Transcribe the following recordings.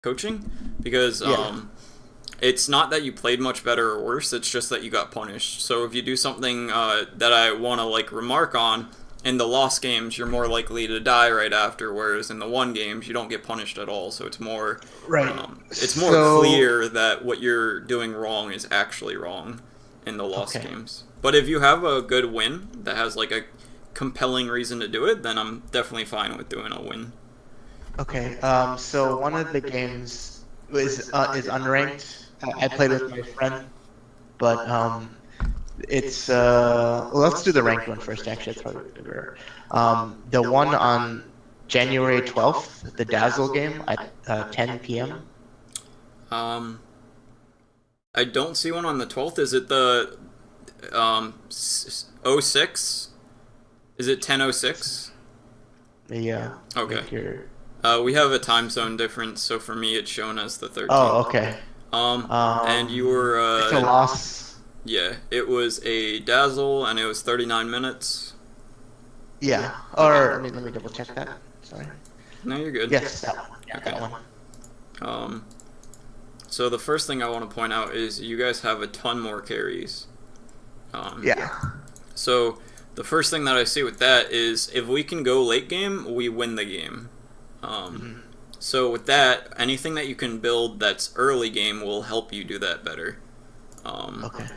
coaching because Yeah. it's not that you played much better or worse. It's just that you got punished. So if you do something that I want to like remark on, in the lost games you're more likely to die right after, whereas in the won games you don't get punished at all. So Right. it's more So, clear that what you're doing wrong is actually wrong in the lost okay. games. But if you have a good win that has like a compelling reason to do it, then I'm definitely fine with doing a win. Okay. So one of the games is unranked. I played with my friend, but it's well, let's do the ranked one first. Actually, it's probably better. The one on January 12th, the Dazzle game at 10 p.m. Um, I don't see one on the 12th. Is it the '06? Is it 10:06? Yeah, Okay. make your. We have a time zone difference, so for me it's shown as the Oh, 13th. okay. And you were It's a loss. yeah, it was a Dazzle and it was 39 minutes. Yeah. Okay. Or let me double check that. Sorry. No, you're good. Yes, that one. Yeah, Okay. that one. Um, so the first thing I want to point out is you guys have a ton more carries. Um, Yeah. so the first thing that I see with that is if we can go late game, we win the game. Um, Mhm. so with that, anything that you can build that's early game will help you do that better. Um, Okay.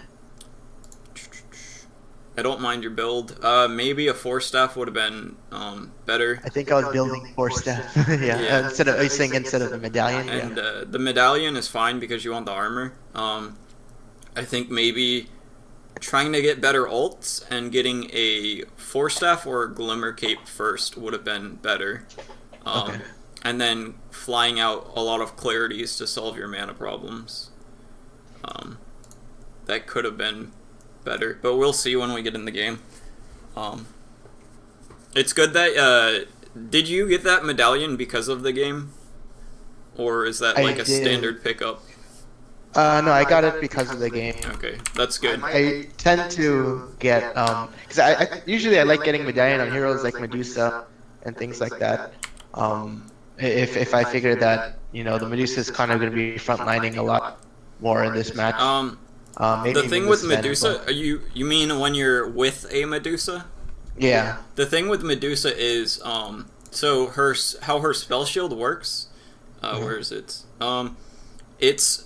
I don't mind your build. Maybe a 4 staff would have been better. I think I was building four staff. Yeah. Yeah, Instead of are you saying instead of the medallion. and Yeah. the medallion is fine because you want the armor. I think maybe trying to get better ults and getting a 4 staff or a glimmer cape first would have been better. Okay. And then flying out a lot of clarities to solve your mana problems. Um, that could have been better, but we'll see when we get in the game. Um, it's good that did you get that medallion because of the game, or is that I like a did. standard pickup? No, I got it because of the game. Okay, that's good. I tend to get because I usually I like getting medallion on heroes like Medusa and things like that. If I figure that the Medusa is kind of going to be frontlining a lot more in this match, Um, maybe the even thing with with Sven, Medusa, but you mean when you're with a Medusa? yeah. The thing with Medusa is so how her spell shield works. Mhm. Where is it? It's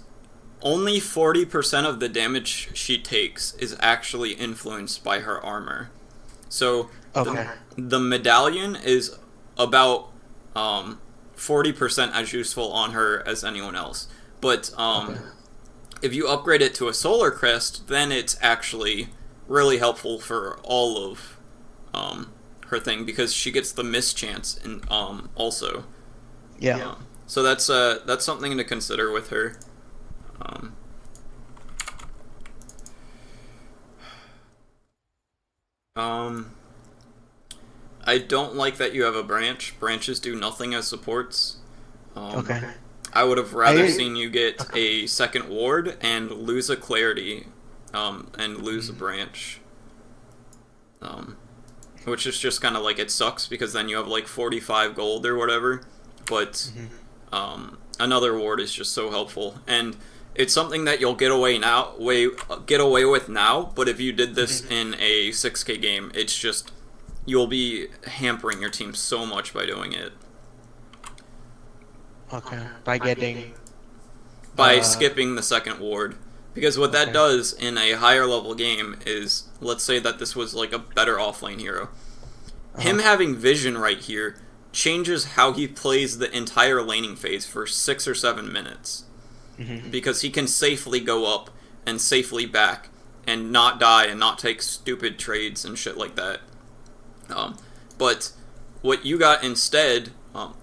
only 40% of the damage she takes is actually influenced by her armor. So Okay. the medallion is about 40% as useful on her as anyone else. But Okay. if you upgrade it to a solar crest, then it's actually really helpful for all of her thing because she gets the mischance and also. Yeah. So that's something to consider with her. Um, um, I don't like that you have a branch. Branches do nothing as supports. Um, Okay. I would have rather I seen you get okay. a second ward and lose a clarity, and lose a Mhm. branch. Um, which is just kind of like it sucks because then you have like 45 gold or whatever. But Mhm. another ward is just so helpful, and it's something that you'll get away with now. But if you did this Mhm. in a 6K game, it's just you'll be hampering your team so much by doing it. Okay. By getting By skipping the second ward. Because what that okay. does in a higher level game is, let's say that this was like a better offlane hero. Uh-huh. Him having vision right here changes how he plays the entire laning phase for 6 or 7 minutes. Mhm. Because he can safely go up and safely back and not die and not take stupid trades and shit like that. But what you got instead,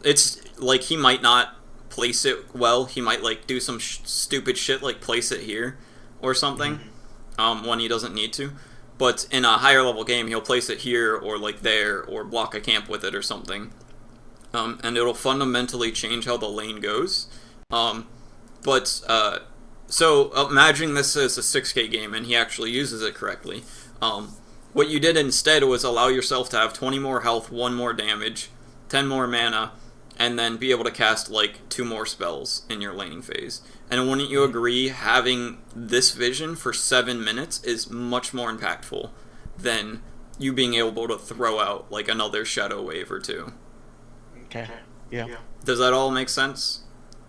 it's like he might not place it well. He might like do some stupid shit like place it here or something Mhm. when he doesn't need to. But in a higher level game, he'll place it here or like there or block a camp with it or something. And it'll fundamentally change how the lane goes. Um, but so imagine this is a 6K game and he actually uses it correctly. What you did instead was allow yourself to have 20 more health, 1 more damage, 10 more mana, and then be able to cast like 2 more spells in your laning phase. And wouldn't you agree having this vision for 7 minutes is much more impactful than you being able to throw out like another shadow wave or 2? Okay. Yeah. Does that all make sense?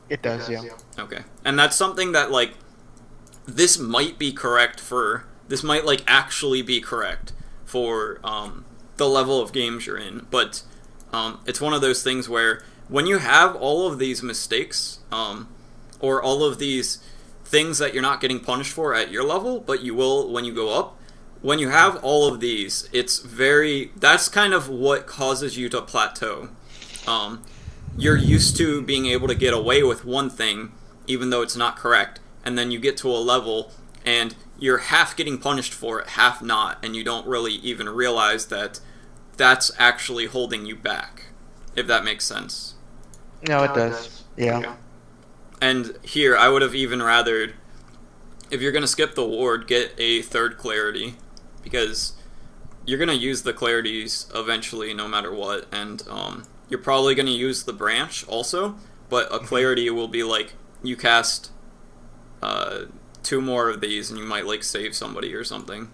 It does, yeah. Okay. And that's something that like this might like actually be correct for the level of games you're in, but it's one of those things where when you have all of these mistakes, or all of these things that you're not getting punished for at your level, but you will when you go up, when you have all of these, that's kind of what causes you to plateau. You're used to being able to get away with one thing, even though it's not correct, and then you get to a level, and you're half getting punished for it, half not, and you don't really even realize that that's actually holding you back, if that makes sense. No, it does. Yeah. Okay. And here, I would have even rathered, if you're going to skip the ward, get a 3rd clarity, because you're going to use the clarities eventually no matter what, and you're probably going to use the branch also, but a clarity will be like, you cast 2 more of these and you might like save somebody or something.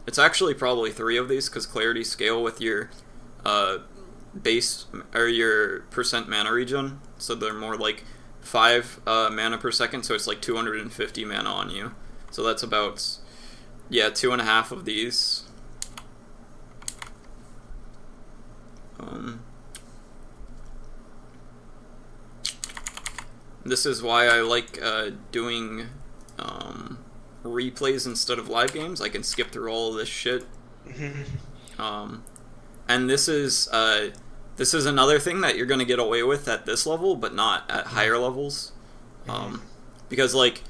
It's actually probably 3 of these, because clarity scale with your base, or your percent mana regen, so they're more like 5 mana per second, so it's like 250 mana on you. So that's about, 2.5 of these. This is why I like doing replays instead of live games. I can skip through all of this shit. And this is another thing that you're going to get away with at this level, but not at higher levels. Because like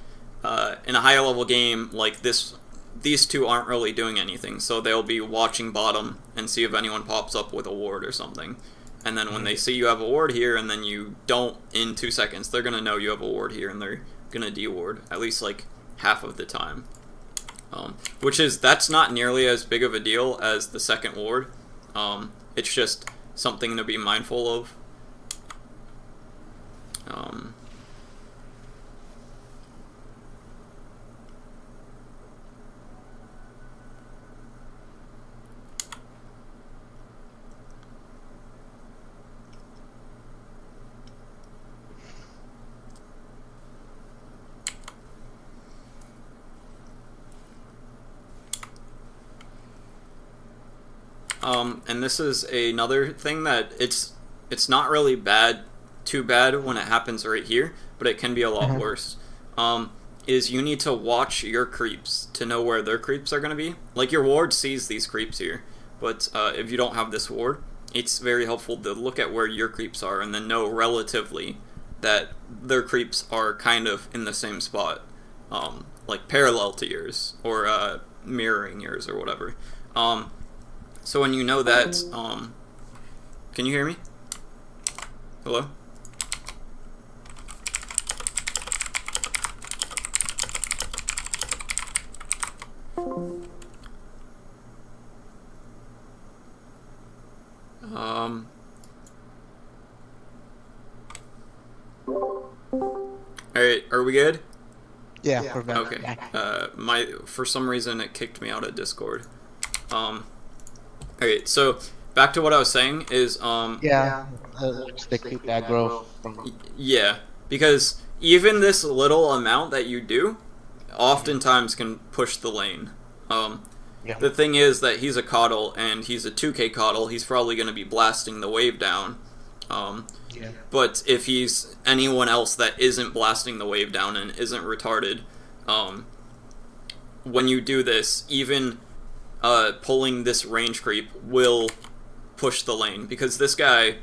in a higher level game like this, these 2 aren't really doing anything, so they'll be watching bottom and see if anyone pops up with a ward or something. And then when they see you have a ward here and then you don't in 2 seconds, they're going to know you have a ward here and they're going to de-ward, at least like half of the time. That's not nearly as big of a deal as the 2nd ward. It's just something to be mindful of. And this is another thing that it's not really too bad when it happens right here, but it can be a lot worse. Is you need to watch your creeps to know where their creeps are going to be. Like, your ward sees these creeps here, but if you don't have this ward, it's very helpful to look at where your creeps are and then know relatively that their creeps are kind of in the same spot, like parallel to yours, or mirroring yours, or whatever. So when you know that, can you hear me? Hello? Alright, are we good? Yeah, we're back. Okay. For some reason it kicked me out of Discord. Okay, so back to what I was saying is just to keep that growth from... Yeah, because even this little amount that you do oftentimes can push the lane. The thing is that he's a coddle, and he's a 2k coddle. He's probably going to be blasting the wave down. But if he's anyone else that isn't blasting the wave down and isn't retarded, when you do this, even pulling this range creep will push the lane, because this guy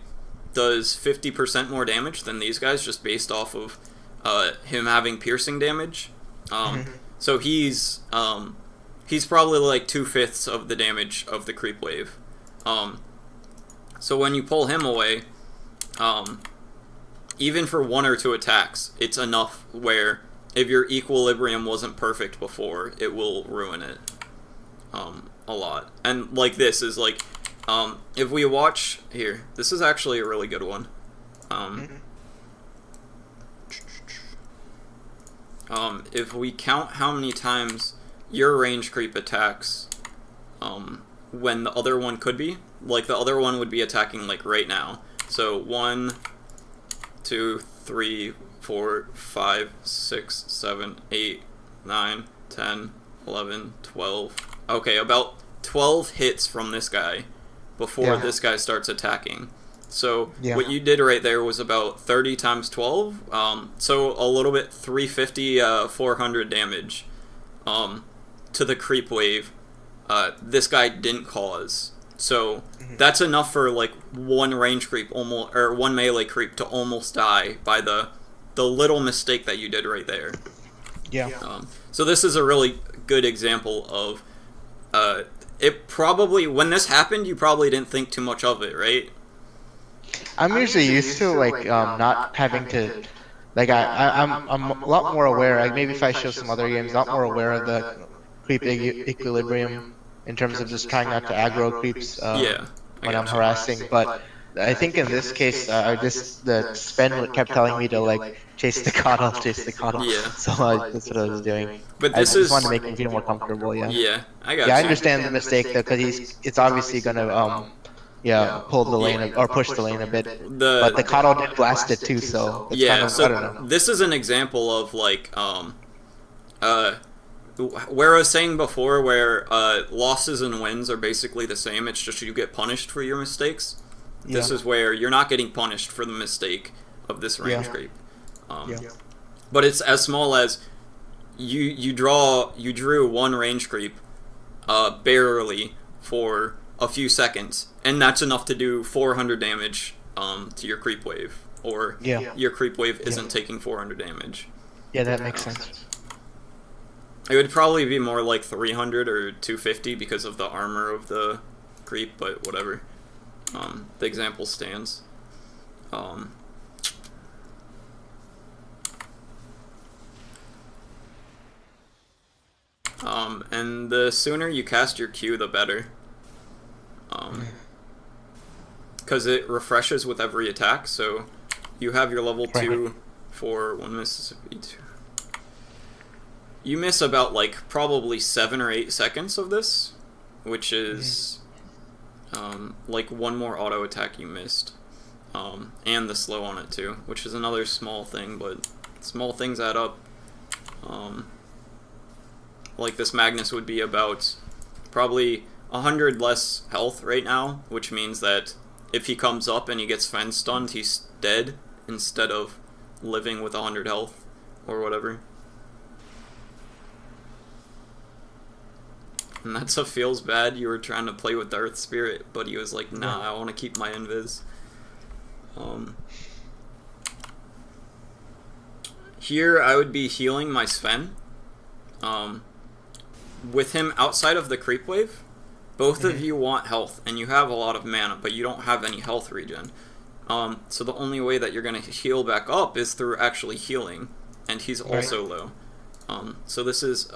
does 50% more damage than these guys just based off of him having piercing damage. So he's probably like 2/5 of the damage of the creep wave. So when you pull him away, even for 1 or 2 attacks, it's enough where if your equilibrium wasn't perfect before, it will ruin it a lot. And like this is like, if we watch here, this is actually a really good one. Um, if we count how many times your range creep attacks, when the other one could be, like the other one would be attacking like right now. So 1, 2, 3, 4, 5, 6, 7, 8, 9, 10, 11, 12. Okay, about 12 hits from this guy before this guy starts attacking. So what you did right there was about 30 times 12. So a little bit 350, 400 damage to the creep wave. This guy didn't cause. So that's enough for like one range creep almost, or one melee creep to almost die by the little mistake that you did right there. So this is a really good example of it probably, when this happened, you probably didn't think too much of it, right? I'm usually used to like not having to, like I'm a lot more aware. Like maybe if I show some other games, a lot more aware of the creep equilibrium in terms of just trying not to aggro creeps when I'm harassing. But I think in this case, the spin kept telling me to like chase the cutoff. Yeah. So that's what I was doing. But I this just is wanted to make him feel more comfortable. Yeah, I got Yeah, I you. understand the mistake though, because it's obviously gonna pull the lane or push the lane a bit. But the Kato did blast it too, so it's kind of, so I don't know. this is an example of like where I was saying before, where losses and wins are basically the same. It's just you get punished for your mistakes. This is where you're not getting punished for the mistake of this range creep. But it's as small as you drew one range creep barely for a few seconds, and that's enough to do 400 damage to your creep wave, or your creep wave isn't taking 400 damage. Yeah, that makes sense. It would probably be more like 300 or 250 because of the armor of the creep, but whatever. The example stands. And the sooner you cast your Q, the better. Because it refreshes with every attack, so you have your level 2 for 1 Mississippi 2. You miss about like probably 7 or 8 seconds of this, which is like one more auto attack you missed. And the slow on it too, which is another small thing, but small things add up. Like this Magnus would be about probably 100 less health right now, which means that if he comes up and he gets Fen stunned, he's dead instead of living with 100 health or whatever. And that's what feels bad. You were trying to play with Darth Spirit, but he was like, nah, I want to keep my invis. Here I would be healing my Sven. With him outside of the creep wave, both of you want health, and you have a lot of mana, but you don't have any health regen. So the only way that you're going to heal back up is through actually healing, and he's also low. So this is,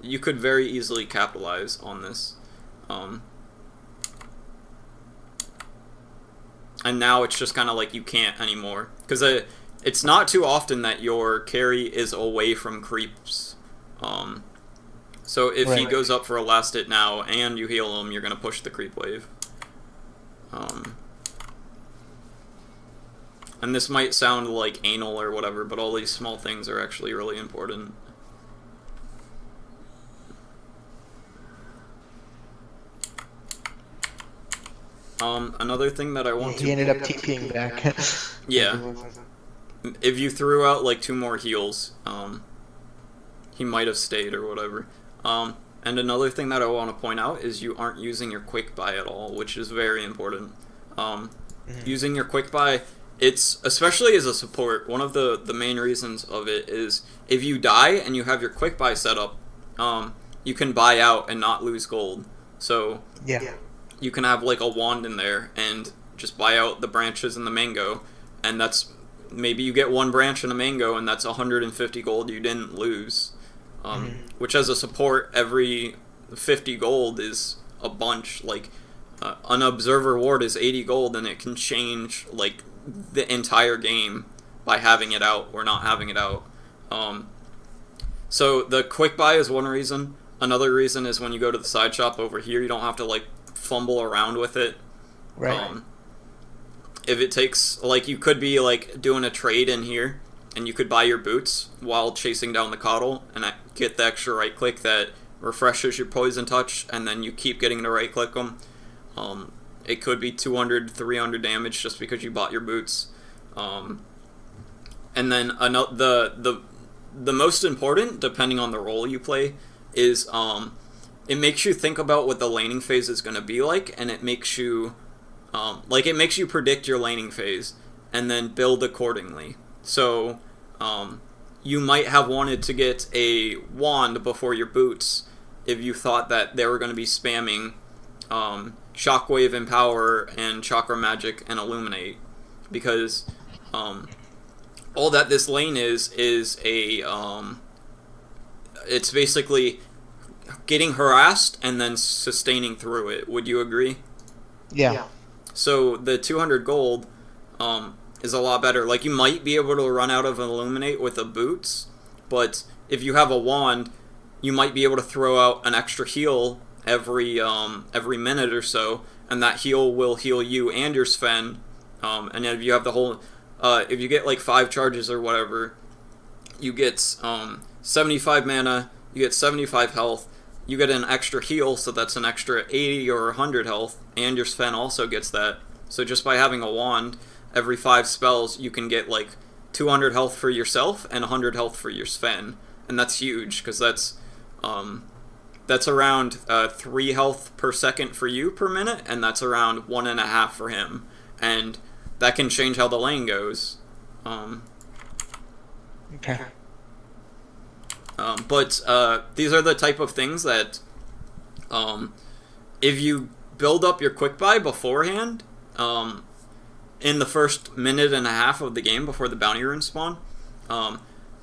you could very easily capitalize on this. And now it's just kind of like you can't anymore. Because it's not too often that your carry is away from creeps. So if he goes up for a last hit now and you heal him, you're going to push the creep wave. And this might sound like anal or whatever, but all these small things are actually really important. Another thing that I want to... He ended up TPing back. Yeah. If you threw out like 2 more heals, he might have stayed or whatever. And another thing that I want to point out is you aren't using your quick buy at all, which is very important. Using your quick buy, it's, especially as a support, one of the main reasons of it is if you die and you have your quick buy set up, you can buy out and not lose gold. So you can have like a wand in there and just buy out the branches and the mango, and that's, maybe you get 1 branch and a mango, and that's 150 gold you didn't lose. Which as a support, every 50 gold is a bunch. Like, an observer ward is 80 gold, and it can change like the entire game by having it out or not having it out. So the quick buy is one reason. Another reason is when you go to the side shop over here, you don't have to like fumble around with it. Right. If it takes, like, you could be like doing a trade in here, and you could buy your boots while chasing down the coddle, and get the extra right click that refreshes your poison touch, and then you keep getting to right click them. It could be 200, 300 damage just because you bought your boots. And then the most important, depending on the role you play, is it makes you think about what the laning phase is going to be like, and it makes you it makes you predict your laning phase and then build accordingly. So you might have wanted to get a wand before your boots if you thought that they were going to be spamming Shockwave, Empower, and Chakra Magic and Illuminate, because all that this lane is a it's basically getting harassed and then sustaining through it. Would you agree? Yeah. So the 200 gold is a lot better. Like, you might be able to run out of Illuminate with the boots, but if you have a wand, you might be able to throw out an extra heal every minute or so, and that heal will heal you and your Sven. And if you have the whole, if you get like 5 charges or whatever, you get 75 mana, you get 75 health, you get an extra heal, so that's an extra 80 or 100 health, and your Sven also gets that. So just by having a wand, every 5 spells, you can get like 200 health for yourself and 100 health for your Sven. And that's huge, because that's around 3 health per second for you per minute, and that's around 1.5 for him. And that can change how the lane goes. Okay. But these are the type of things that, if you build up your quick buy beforehand, in the first minute and a half of the game before the bounty runes spawn,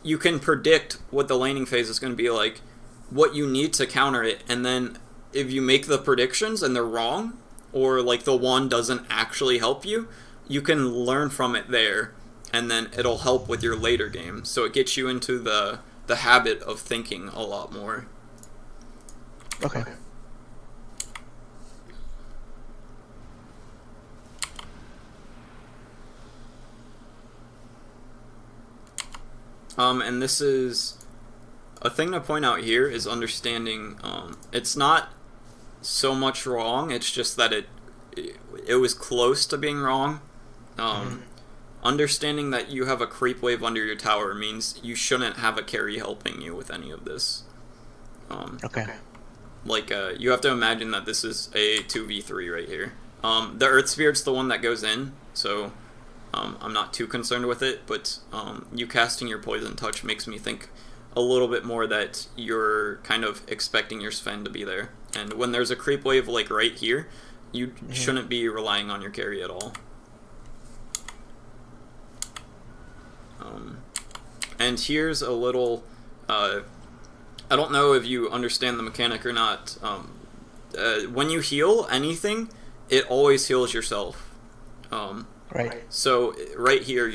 you can predict what the laning phase is going to be like, what you need to counter it, and then if you make the predictions and they're wrong, or like the one doesn't actually help you, you can learn from it there, and then it'll help with your later game. So it gets you into the habit of thinking a lot more. Okay. And this is a thing to point out here is understanding, it's not so much wrong, it's just that it was close to being wrong. Understanding that you have a creep wave under your tower means you shouldn't have a carry helping you with any of this. Okay. Like, you have to imagine that this is a 2v3 right here. The Earth Spirit's the one that goes in, so I'm not too concerned with it, but you casting your Poison Touch makes me think a little bit more that you're kind of expecting your Sven to be there. And when there's a creep wave like right here, you shouldn't be relying on your carry at all. And here's a little, I don't know if you understand the mechanic or not. When you heal anything, it always heals yourself. Right. So right here,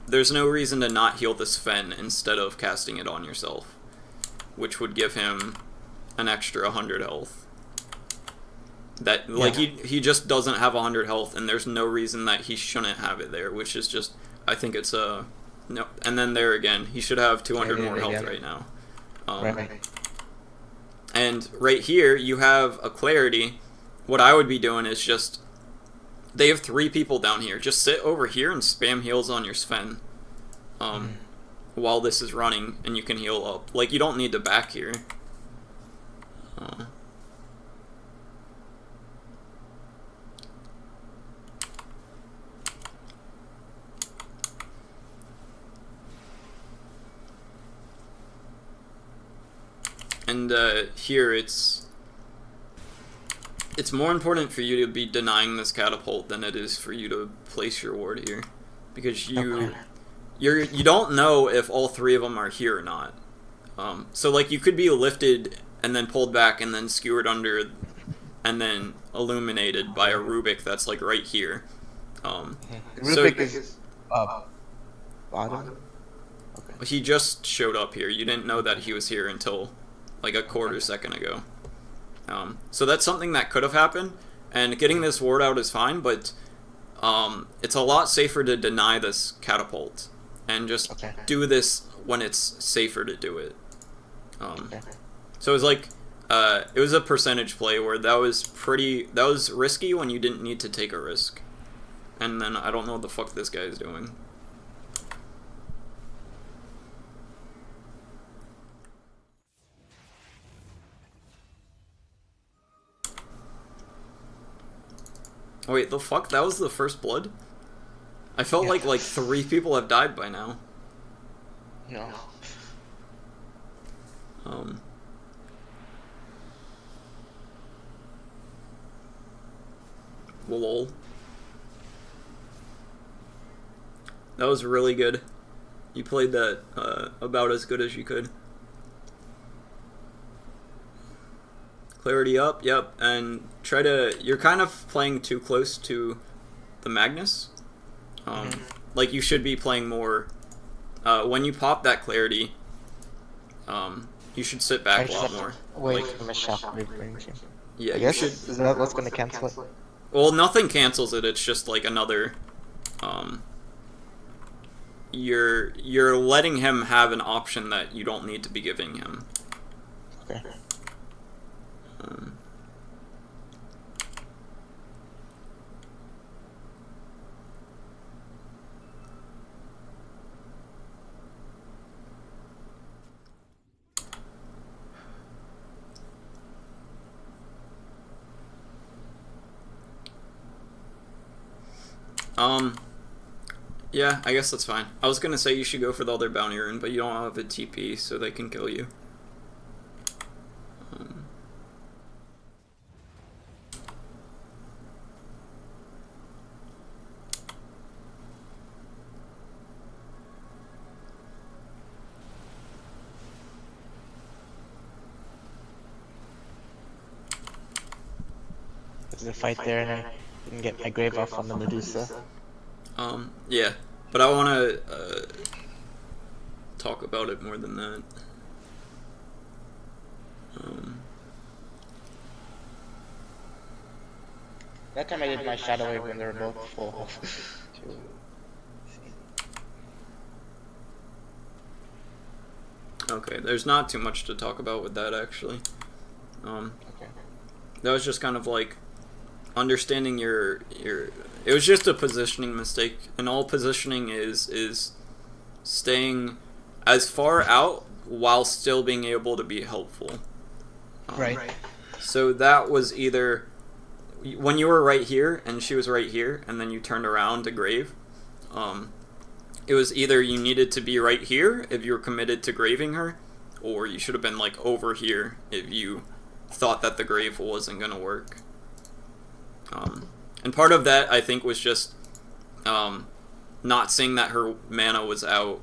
there's no reason to not heal the Sven instead of casting it on yourself, which would give him an extra 100 health. That, like, he just doesn't have 100 health, and there's no reason that he shouldn't have it there, which is just, I think it's a... No, and then there again, he should have 200 more health right now. Right. And right here, you have a Clarity. What I would be doing is just... They have 3 people down here. Just sit over here and spam heals on your Sven. While this is running, and you can heal up. Like, you don't need to back here. And here it's more important for you to be denying this catapult than it is for you to place your ward here, because you don't know if all 3 of them are here or not. So like, you could be lifted and then pulled back and then skewered under and then illuminated by a Rubik that's like right here. So Rubik is bottom. Okay. he just showed up here. You didn't know that he was here until like a quarter second ago. So that's something that could have happened, and getting this ward out is fine, but it's a lot safer to deny this catapult and just do this when it's safer to do it. So it was like it was a percentage play where that was risky when you didn't need to take a risk. And then I don't know what the fuck this guy is doing. Oh wait, the fuck? That was the first blood? I felt like 3 people have died by now. No. Lol. That was really good. You played that about as good as you could. Clarity up, yep, and try to... You're kind of playing too close to the Magnus. Like, you should be playing more... when you pop that clarity, you should sit back a lot more. Wait for the shock brings you. Yeah, I guess you should... Is that what's going to cancel it? Well, nothing cancels it, it's just like another... You're letting him have an option that you don't need to be giving him. Okay. Yeah, I guess that's fine. I was gonna say you should go for the other bounty rune, but you don't have a TP, so they can kill you. There's a fight there, and I didn't get my grave off on the Medusa. Yeah, but I want to talk about it more than that. That time I did my shadow wave when they were both full. Okay, there's not too much to talk about with that, actually. Okay. That was just kind of like understanding your it was just a positioning mistake, and all positioning is staying as far out while still being able to be helpful. Right. So that was either when you were right here and she was right here, and then you turned around to grave. It was either you needed to be right here if you were committed to graving her, or you should have been like over here if you thought that the grave wasn't gonna work. And part of that, I think, was just not seeing that her mana was out,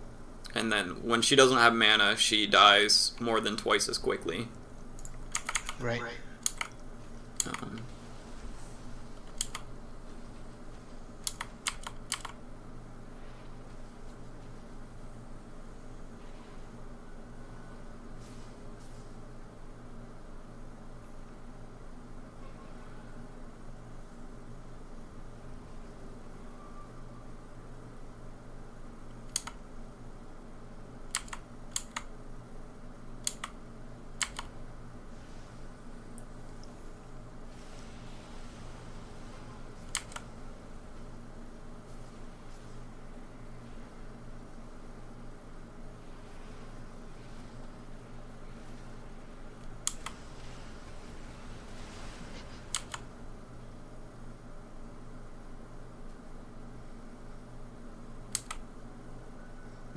and then when she doesn't have mana, she dies more than twice as quickly. Right.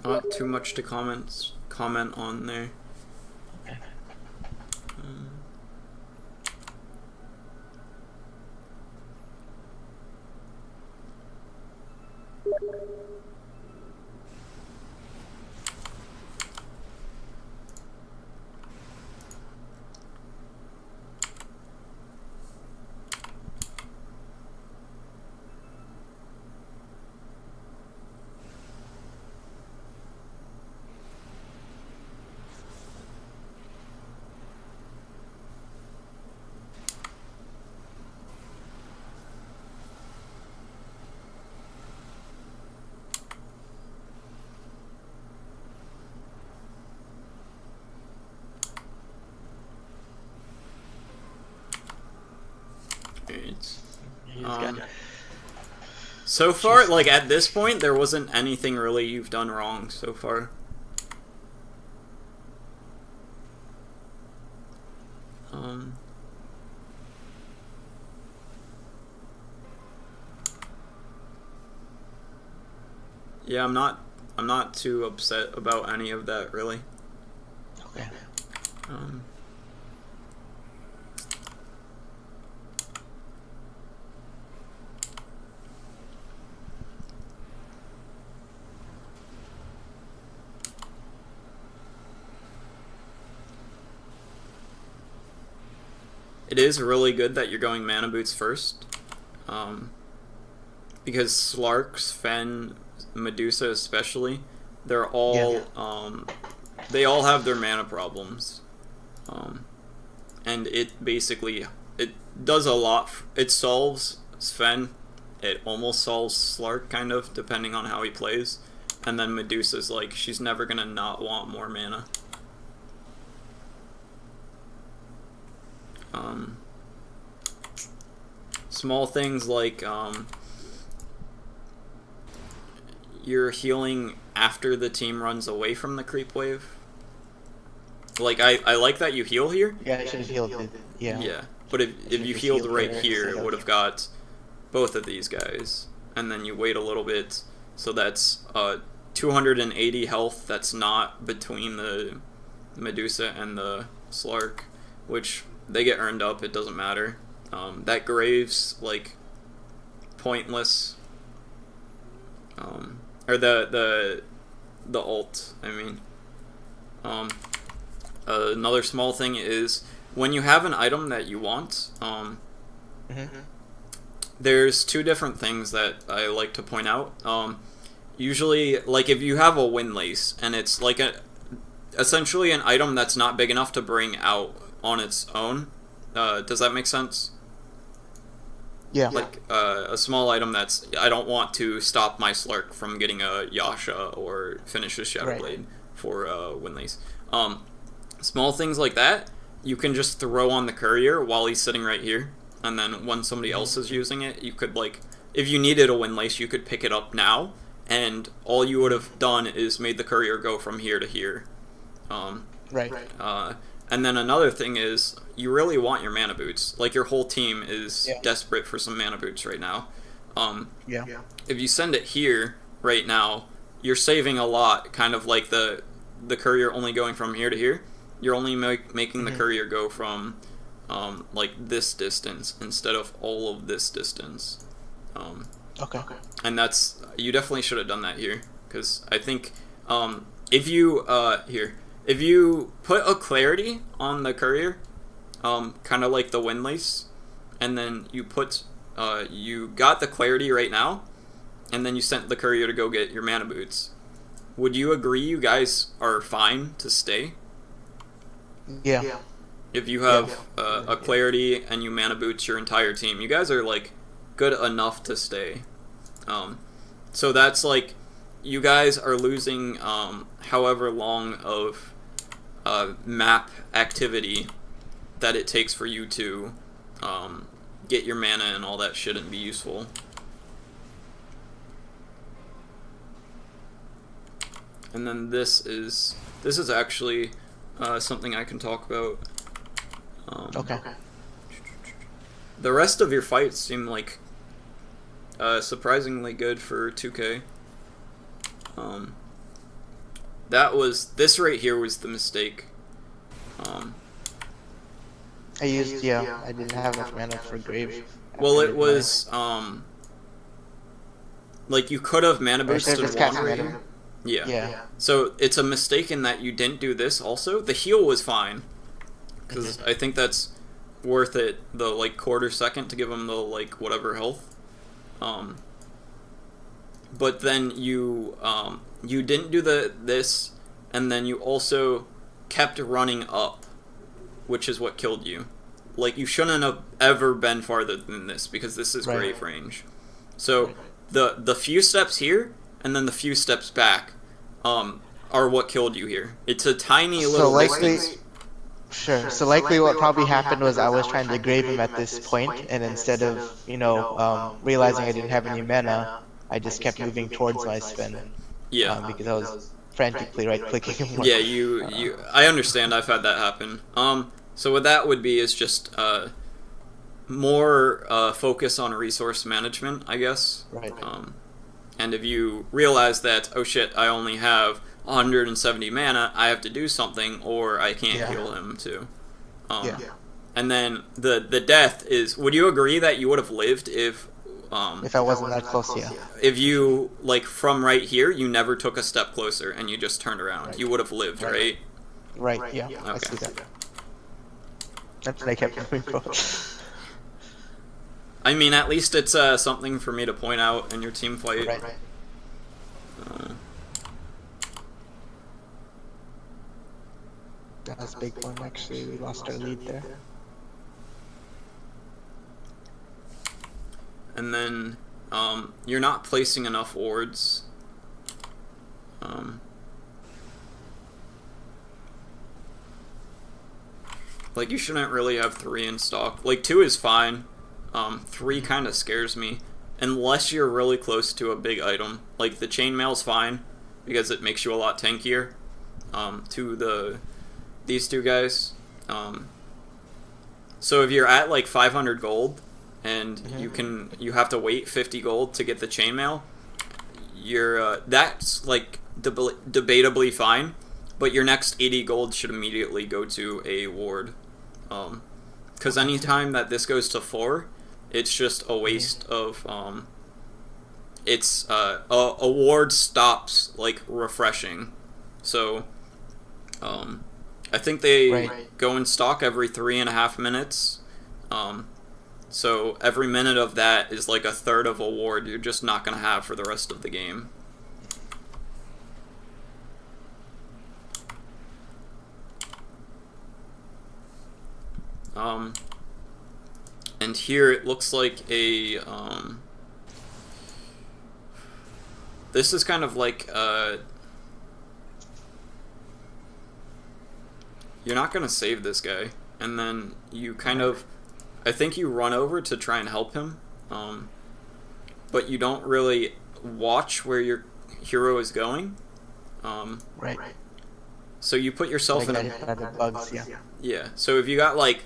Not too much to comment on there. He's got. So far, like at this point, there wasn't anything really you've done wrong so far. Yeah, I'm not too upset about any of that really. Okay. It is really good that you're going mana boots first, because Slarks, Fen, Medusa especially, they're all they all have their mana problems, and it basically does a lot. It solves Sven, it almost solves Slark kind of depending on how he plays, and then Medusa's like she's never gonna not want more mana. Small things like you're healing after the team runs away from the creep wave. Like I like that you heal here. Yeah, I should have healed. Yeah. Yeah, but if you healed right here, it would have got both of these guys, and then you wait a little bit. So that's 280 health. That's not between the Medusa and the Slark, which they get earned up. It doesn't matter. That Grave's like pointless. Or the ult. I mean. Another small thing is when you have an item that you want. There's two different things that I like to point out. Usually, like if you have a windlace and it's like essentially an item that's not big enough to bring out on its own. Does that make sense? Yeah. Like a small item that's I don't want to stop my Slark from getting a Yasha or finish a Shadow Blade for windlace. Small things like that you can just throw on the courier while he's sitting right here, and then when somebody else is using it, you could like if you needed a windlace, you could pick it up now, and all you would have done is made the courier go from here to here. And then another thing is, you really want your mana boots. Like, your whole team is desperate for some mana boots right now. If you send it here right now, you're saving a lot, kind of like the courier only going from here to here. You're only making the courier go from, like, this distance instead of all of this distance. And that's... You definitely should have done that here, because I think if you... If you put a clarity on the courier, kind of like the windlace, and then you put, you got the clarity right now, and then you sent the courier to go get your mana boots, would you agree you guys are fine to stay? Yeah. If you have a clarity and you mana boots your entire team, you guys are, like, good enough to stay. So that's, like, you guys are losing however long of map activity that it takes for you to get your mana and all that shit and be useful. And then this is actually something I can talk about. The rest of your fights seem like surprisingly good for 2K. This right here was the mistake. I used, I didn't have enough mana for Grave. Well, it was, like, you could have mana boosted one right here. Yeah. So, it's a mistake in that you didn't do this also. The heal was fine, because I think that's worth it, the, like, quarter second to give him the, like, whatever health. But then you didn't do this, and then you also kept running up, which is what killed you. Like, you shouldn't have ever been farther than this, because this is grave range. So, the few steps here, and then the few steps back, are what killed you here. It's a tiny little distance. Sure. So likely what probably happened was I was trying to grave him at this point, and instead of, realizing I didn't have any mana, I just kept moving towards my spin, Yeah. because I was frantically right-clicking him. Yeah, you I understand. I've had that happen. So what that would be is just more focus on resource management, I guess. Right. And if you realize that, oh shit, I only have 170 mana, I have to do something, or I can't heal him too. Yeah. And then the death is. Would you agree that you would have lived if If I wasn't that close, yeah. if you, like, from right here, you never took a step closer and you just turned around, Right. you would have lived, right? Right, yeah. I Okay. see that. That's what I kept moving for. I mean, at least it's something for me to point out in your team fight. Right. That was a big one, actually. We lost our lead there. And then you're not placing enough wards. Like, you shouldn't really have 3 in stock. Like, 2 is fine. 3 kind of scares me. Unless you're really close to a big item. Like, the chainmail's fine, because it makes you a lot tankier. To these two guys. So if you're at, like, 500 gold, and you have to wait 50 gold to get the chainmail, that's, like, debatably fine. But your next 80 gold should immediately go to a ward. Because anytime that this goes to 4, it's just a waste of, a ward stops, like, refreshing. So, I think they go in stock every 3.5 minutes. So every minute of that is like a third of a ward you're just not going to have for the rest of the game. And here it looks like a, this is kind of like, you're not going to save this guy, and then you kind of, I think you run over to try and help him, but you don't really watch where your hero is going. Right. So you put yourself in the bugs, yeah. Yeah, so if you got, like,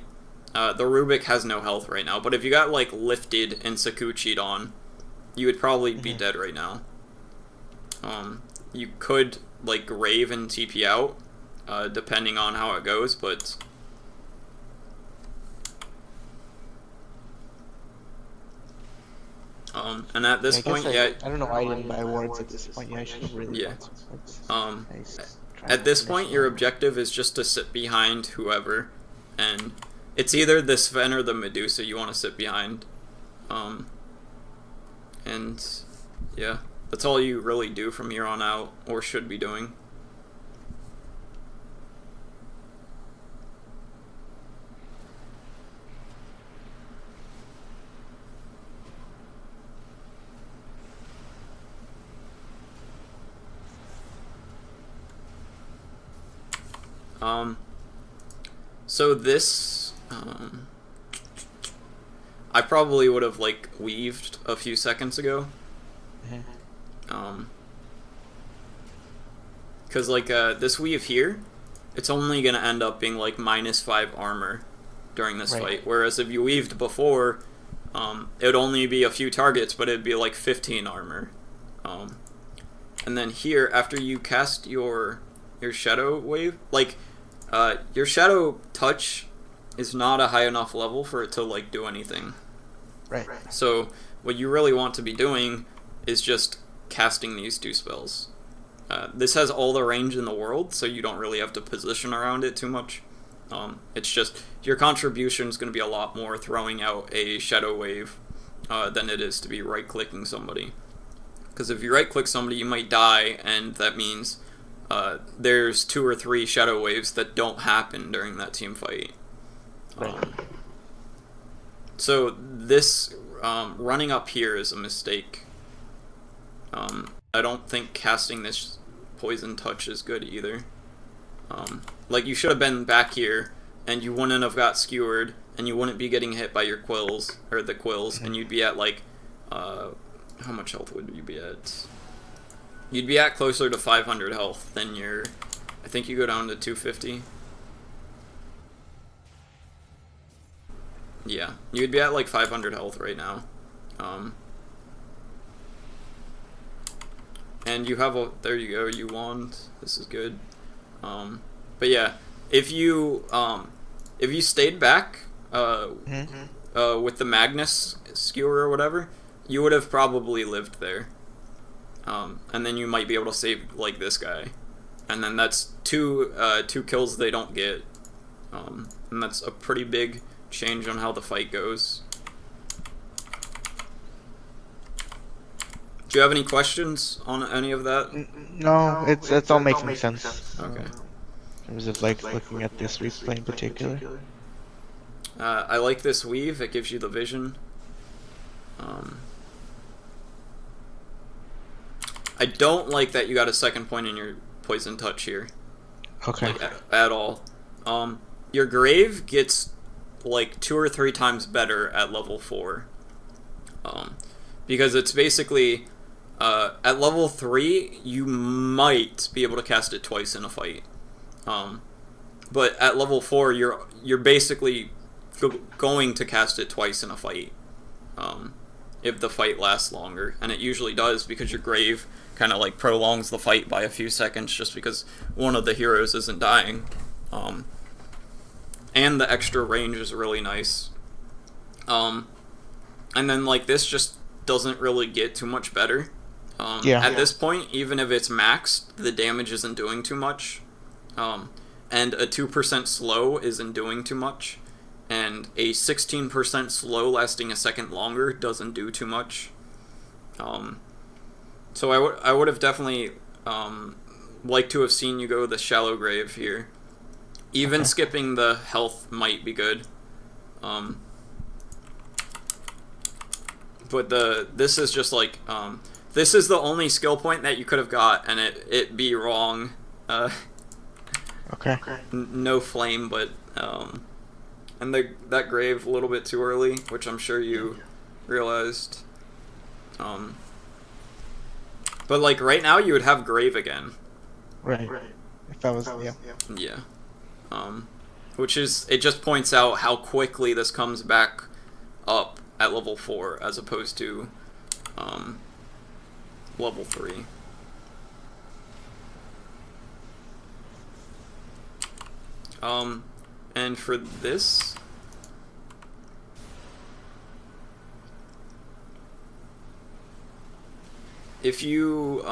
the Rubik has no health right now, but if you got, like, lifted and Sakuchi'd on, you would probably be dead right now. You could, like, grave and TP out, depending on how it goes, but... and at this point, I don't know why I didn't buy wards at this point. Yeah, I should have really bought at this point, your objective is just to sit behind whoever, and it's either the Sven or the Medusa you want to sit behind. And yeah, that's all you really do from here on out, or should be doing. So this, I probably would have, like, weaved a few seconds ago. Because, like, this weave here, it's only going to end up being, like, -5 armor during this fight. Whereas if you weaved before, it would only be a few targets, but it'd be, like, 15 armor. And then here, after you cast your shadow wave, like, your shadow touch is not a high enough level for it to, like, do anything. Right. So what you really want to be doing is just casting these 2 spells. This has all the range in the world, so you don't really have to position around it too much. It's just your contribution is going to be a lot more throwing out a shadow wave than it is to be right-clicking somebody. Because if you right-click somebody, you might die, and that means there's 2 or 3 shadow waves that don't happen during that team fight. So this running up here is a mistake. I don't think casting this poison touch is good either. Like, you should have been back here and you wouldn't have got skewered, and you wouldn't be getting hit by your quills, or the quills, and you'd be at like, how much health would you be at? You'd be at closer to 500 health than your, I think you go down to 250. Yeah, you'd be at like 500 health right now. And you have a, there you go, you won. This is good. But yeah, if you stayed back with the Magnus skewer or whatever, you would have probably lived there. And then you might be able to save like this guy, and then that's two kills they don't get, and that's a pretty big change on how the fight goes. Do you have any questions on any of that? No, it's all making sense. Okay. In terms of like looking at this replay in particular. I like this weave. It gives you the vision. I don't like that you got a second point in your poison touch here. Okay. Like, at all. Your grave gets like 2 or 3 times better at level 4. Because it's basically at level 3 you might be able to cast it twice in a fight. But at level 4 you're basically going to cast it twice in a fight. If the fight lasts longer, and it usually does, because your grave kind of like prolongs the fight by a few seconds just because one of the heroes isn't dying. And the extra range is really nice. And then like this just doesn't really get too much better. At this point, even if it's maxed, the damage isn't doing too much. And a 2% slow isn't doing too much. And a 16% slow lasting a second longer doesn't do too much. So I would have definitely liked to have seen you go the shallow grave here. Even skipping the health might be good. But this is just like this is the only skill point that you could have got, and it be wrong. No flame, but and that grave a little bit too early, which I'm sure you realized. But like right now, you would have grave again. Right. If I was, Yeah. Which is, it just points out how quickly this comes back up at level 4 as opposed to level 3. And for this, if you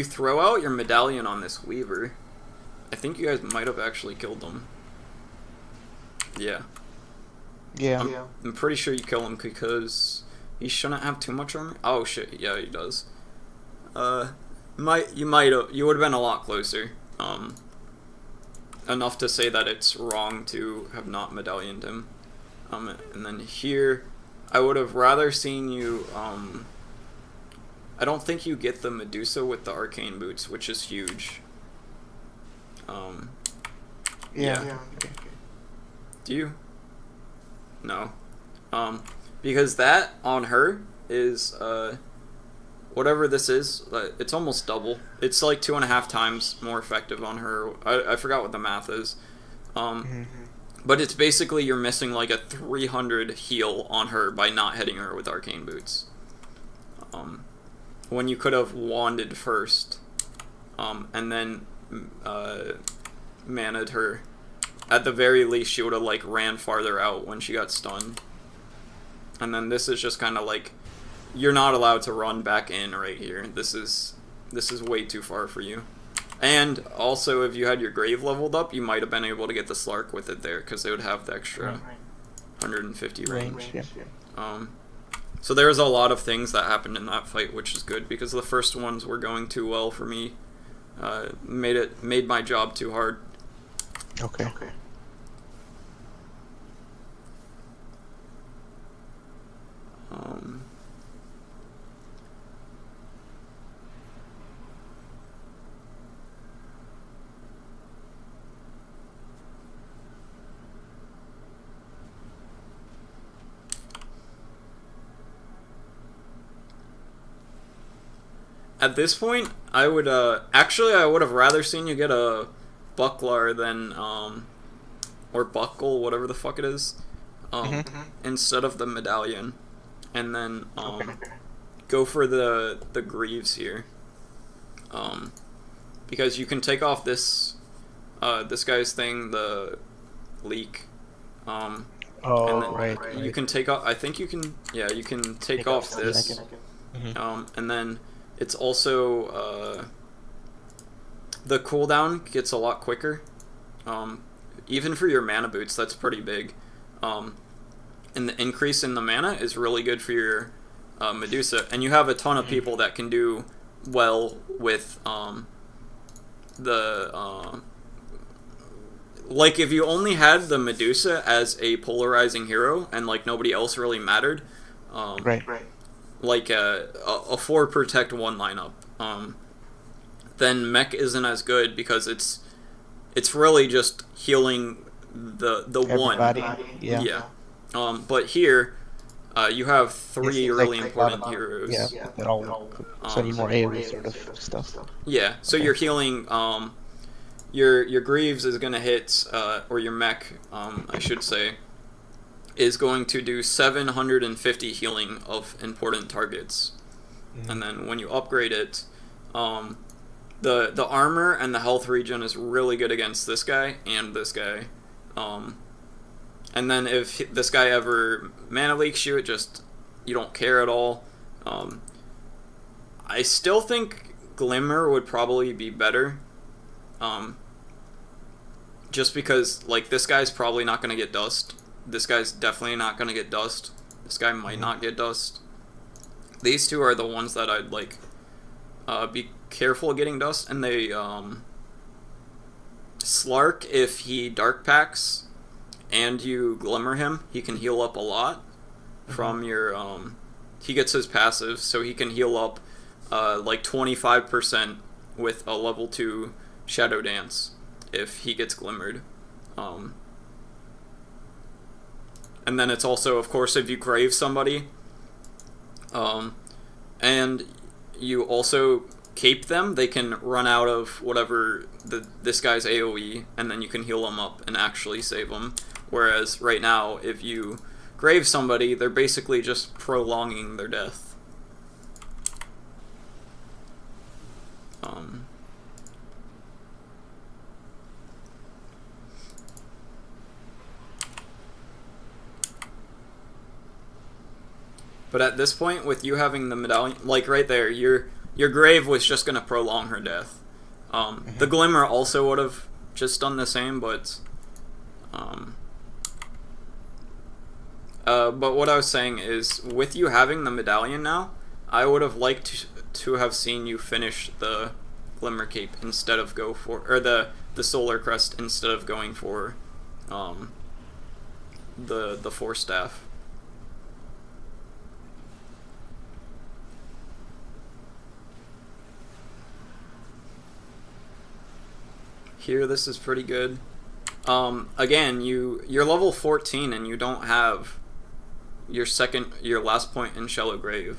throw out your medallion on this Weaver, I think you guys might have actually killed them. Yeah. I'm pretty sure you kill him because he shouldn't have too much armor. Oh shit, yeah, he does. You would have been a lot closer. Enough to say that it's wrong to have not medallioned him. And then here, I would have rather seen you, I don't think you get the Medusa with the arcane boots, which is huge. Yeah. Do you? No. Because that on her is, whatever this is, it's almost double. It's like 2.5 times more effective on her. I forgot what the math is. But it's basically you're missing like a 300 heal on her by not hitting her with arcane boots. When you could have wanded first, and then mana'd her. At the very least, she would have like ran farther out when she got stunned. And then this is just kind of like, you're not allowed to run back in right here. This is way too far for you. And also, if you had your grave leveled up, you might have been able to get the Slark with it there, because they would have the extra 150 range. So there's a lot of things that happened in that fight, which is good, because the first ones were going too well for me. Made my job too hard. Okay. At this point, I would actually I would have rather seen you get a buckler than or buckle, whatever the fuck it is, instead of the medallion, and then go for the greaves here, because you can take off this this guy's thing, the leak, and then right. you can take off. I think you can. Yeah, you can take off this, and then it's also the cooldown gets a lot quicker. Even for your mana boots, that's pretty big. And the increase in the mana is really good for your Medusa. And you have a ton of people that can do well with the... like, if you only had the Medusa as a polarizing hero, and, like, nobody else really mattered, like a 4 protect 1 lineup, then mech isn't as good because it's really just healing the Everybody. one. Yeah. But here, you have 3 really important heroes. Yeah, that all send you more AoE sort of stuff. Yeah, so you're healing. Your Greaves is gonna hit, or your mech, I should say, is going to do 750 healing of important targets, and then when you upgrade it, the armor and the health regen is really good against this guy and this guy. And then if this guy ever mana leaks you, you don't care at all. I still think Glimmer would probably be better. Just because, like, this guy's probably not going to get dust. This guy's definitely not going to get dust. This guy might not get dust. These two are the ones that I'd, like, be careful getting dust. And they, Slark, if he dark packs and you glimmer him, he can heal up a lot from your, he gets his passive, so he can heal up, like 25% with a level 2 Shadow Dance if he gets glimmered. And then it's also, of course, if you grave somebody, and you also cape them, they can run out of whatever this guy's AoE, and then you can heal them up and actually save them. Whereas right now, if you grave somebody, they're basically just prolonging their death. But at this point, with you having the medallion, like right there, your grave was just going to prolong her death. The glimmer also would have just done the same, but what I was saying is, with you having the medallion now, I would have liked to have seen you finish the Glimmer Cape instead of go for, or the Solar Crest instead of going for the Force Staff. Here, this is pretty good. Again, you're level 14 and you don't have your last point in Shallow Grave.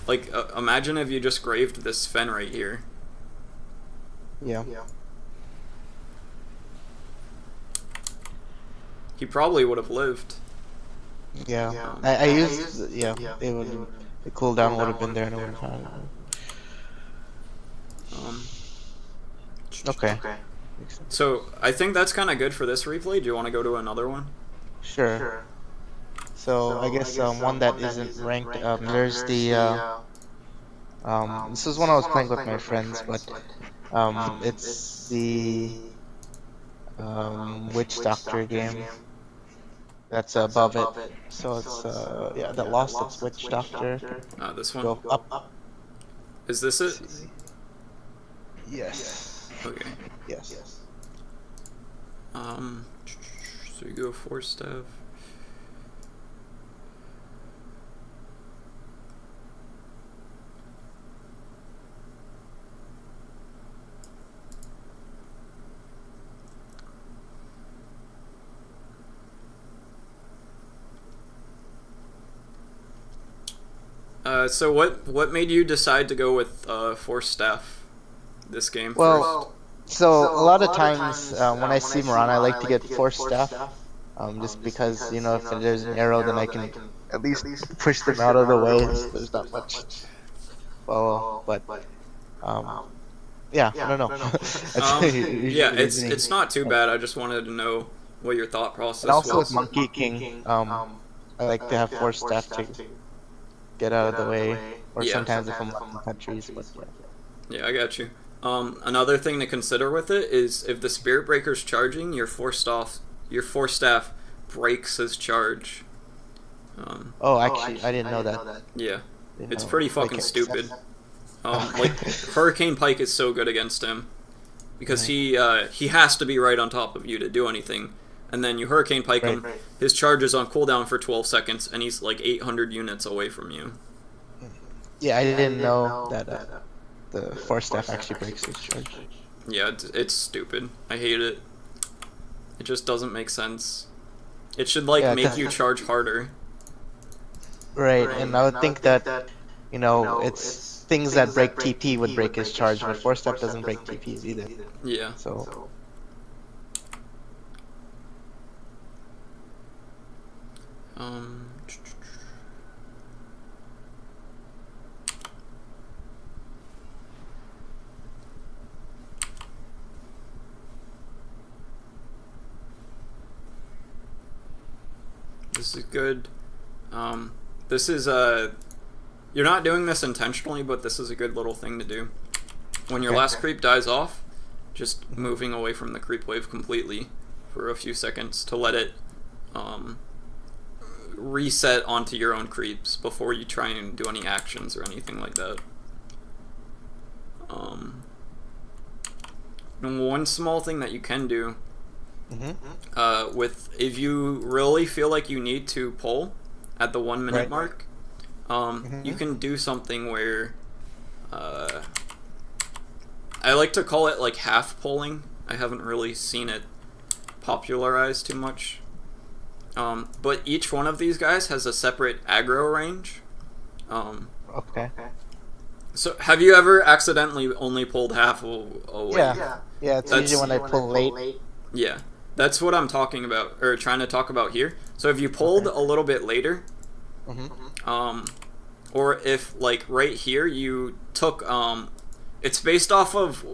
Like, imagine if you just graved this Fen right here. Yeah. He probably would have lived. Yeah. I used, yeah, it would, the cooldown would have been there and it would have had it. Okay. So, I think that's kind of good for this replay. Do you want to go to another one? Sure. So I guess one that isn't ranked, there's the, this is one I was playing with my friends, but it's the Witch Doctor game that's above it. So it's, yeah, that lost its Witch Doctor. This one? Go up. Is this it? Yes. Okay. Yes. So you go Force Staff. So what made you decide to go with Force Staff this game Well, so a lot of times when I see Mirana, I like to get force staff, just because if there's an arrow, then I can at least push them out of the way. So there's not much follow, but yeah, I don't know. That's first? usually Yeah, the it's reasoning. not too bad. I just wanted to know what your thought And process also with was. Monkey King, I like to have force staff to get out of the way, or Yeah. sometimes if I'm left in countries. But Yeah, I got you. Another thing to consider with it is if the Spirit Breaker's charging, your Force Staff breaks his charge. oh, actually, I didn't know that. Yeah, Didn't it's know. pretty Like, fucking stupid. Okay. Like Hurricane Pike is so good against him because he has to be right on top of you to do anything, and then you Hurricane Pike him. Right. His charge is on cooldown for 12 seconds, and he's like 800 units away from you. Yeah, I didn't know that the force staff actually breaks his charge. Yeah, it's stupid. I hate it. It just doesn't make sense. It should like Yeah, make 'cause- you charge harder. Right, and I would think that it's things that break TP would break his charge, but force staff doesn't break TPs either. Yeah. So Um. This is good. This is you're not doing this intentionally, but this is a good little thing to do. When your Okay. last creep dies off, just moving away from the creep wave completely for a few seconds to let it reset onto your own creeps before you try and do any actions or anything like that. And one small thing that you can do with if you really feel like you need to pull at the 1 minute Right. mark, you can do something where I like to call it like half pulling. I haven't really seen it popularized too much. But each one of these guys has a separate aggro range. okay. So have you ever accidentally only pulled half a wave? Yeah, it's That's- usually when I pull late. Yeah, that's what I'm talking about, or trying to talk about here. So if you pulled a little bit later, or if like right here you took, it's based off of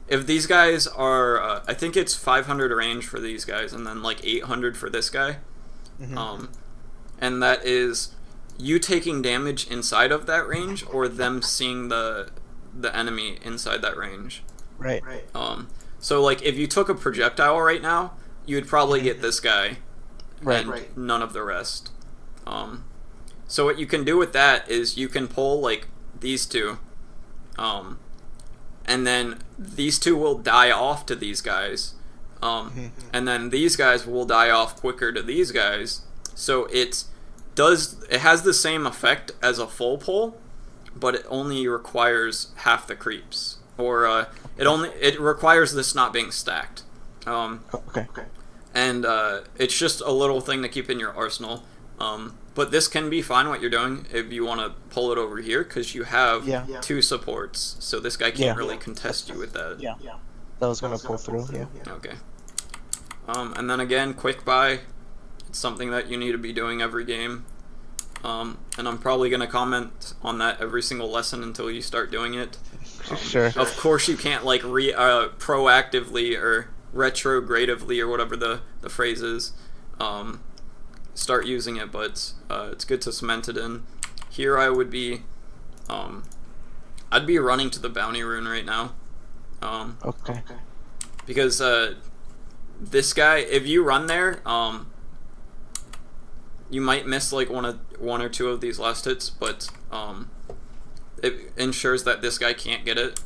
if these guys are, I think it's 500 range for these guys, and then like 800 for this guy, and that is you taking damage inside of that range, or them seeing the enemy inside that range. Right. So like if you took a projectile right now, you would probably get this guy, Right. and none of the rest. So what you can do with that is you can pull like these two, and then these two will die off to these guys, and then these guys will die off quicker to these guys. So it has the same effect as a full pull, but it only requires half the creeps, or it requires this not being stacked. Okay. And it's just a little thing to keep in your arsenal. But this can be fine what you're doing if you want to pull it over here, because you have two supports, so this guy can't really contest you with that. Yeah. That was gonna pull through. Yeah. Okay. And then again, quick buy. It's something that you need to be doing every game. And I'm probably going to comment on that every single lesson until you start doing it. Sure. Of course, you can't like proactively or retrogradively or whatever the phrase is start using it, but it's good to cement it in. Here I would be I'd be running to the bounty rune right now. Okay. Because this guy, if you run there, you might miss like one or two of these last hits, but it ensures that this guy can't get it,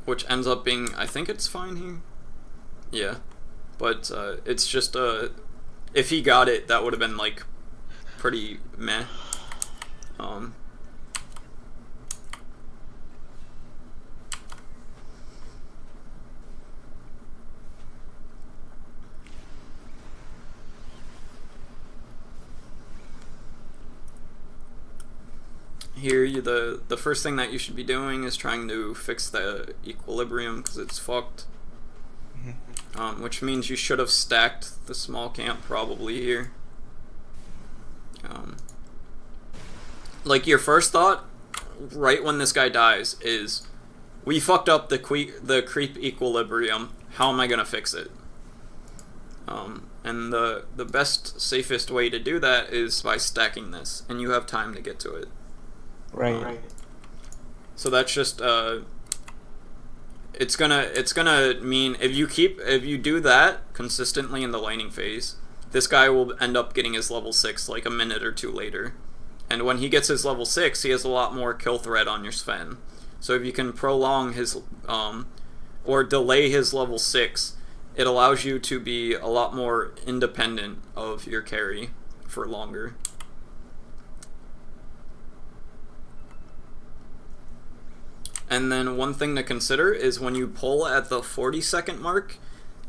which ends up being, I think it's fine here. Yeah, but it's just if he got it, that would have been like pretty meh. here the first thing that you should be doing is trying to fix the equilibrium because it's fucked. Which means you should have stacked the small camp probably here. Like your first thought, right when this guy dies, is we fucked up the creep equilibrium. How am I gonna fix it? And the best, safest way to do that is by stacking this, and you have time to get to it. Right. So that's just it's gonna mean if you do that consistently in the laning phase, this guy will end up getting his level 6 like a minute or two later. And when he gets his level 6, he has a lot more kill threat on your Sven. So if you can prolong his or delay his level 6, it allows you to be a lot more independent of your carry for longer. And then one thing to consider is when you pull at the 40-second mark,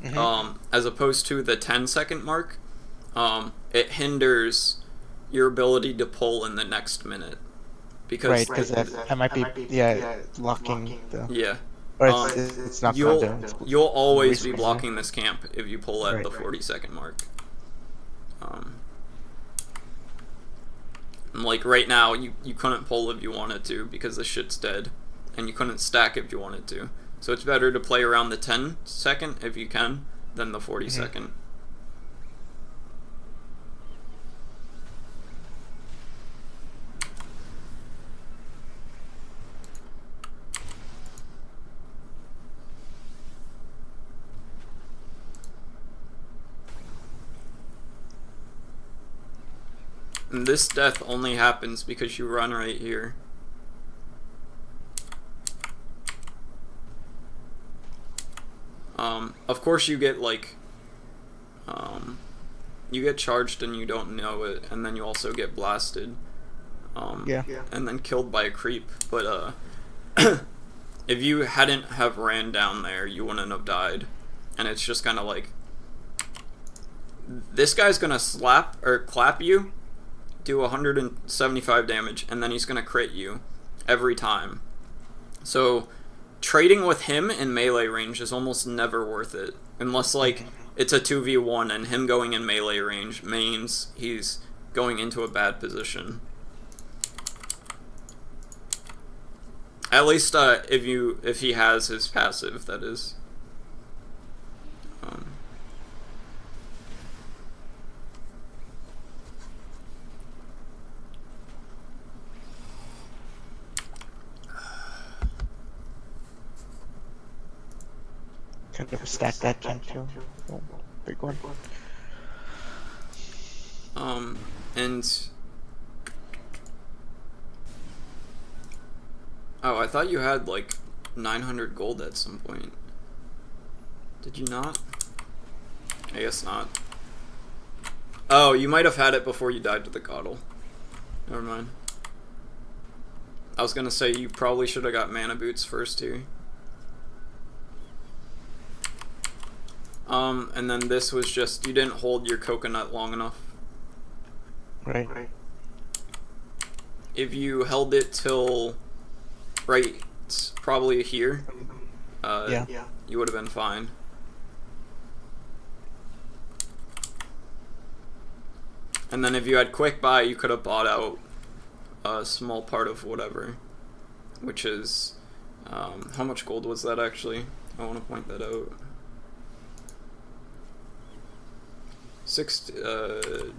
as opposed to the 10-second mark, it hinders your ability to pull in the next minute. Because that might be blocking the... Or it's not you'll always be blocking this camp if you pull at the 40-second mark. And like right now, you couldn't pull if you wanted to because the shit's dead. And you couldn't stack if you wanted to. So it's better to play around the 10-second if you can than the 40-second. And this death only happens because you run right here. Of course you get like, you get charged and you don't know it, and then you also get blasted, and then killed by a creep, but, if you hadn't have ran down there, you wouldn't have died, and it's just kind of like, this guy's gonna slap, or clap you, do 175 damage, and then he's gonna crit you every time, so trading with him in melee range is almost never worth it. Unless, like, it's a 2v1 and him going in melee range means he's going into a bad position. At least, if he has his passive, that is. Kind of stack that camp too. Oh, big one. And oh, I thought you had like 900 gold at some point. Did you not? I guess not. Oh, you might have had it before you died to the coddle. Never mind. I was gonna say you probably should have got mana boots first here. And then this was just, you didn't hold your coconut long enough. Right. If you held it till probably here, you would have been fine. And then if you had quick buy, you could have bought out a small part of whatever, which is, how much gold was that actually? I want to point that out. 60, that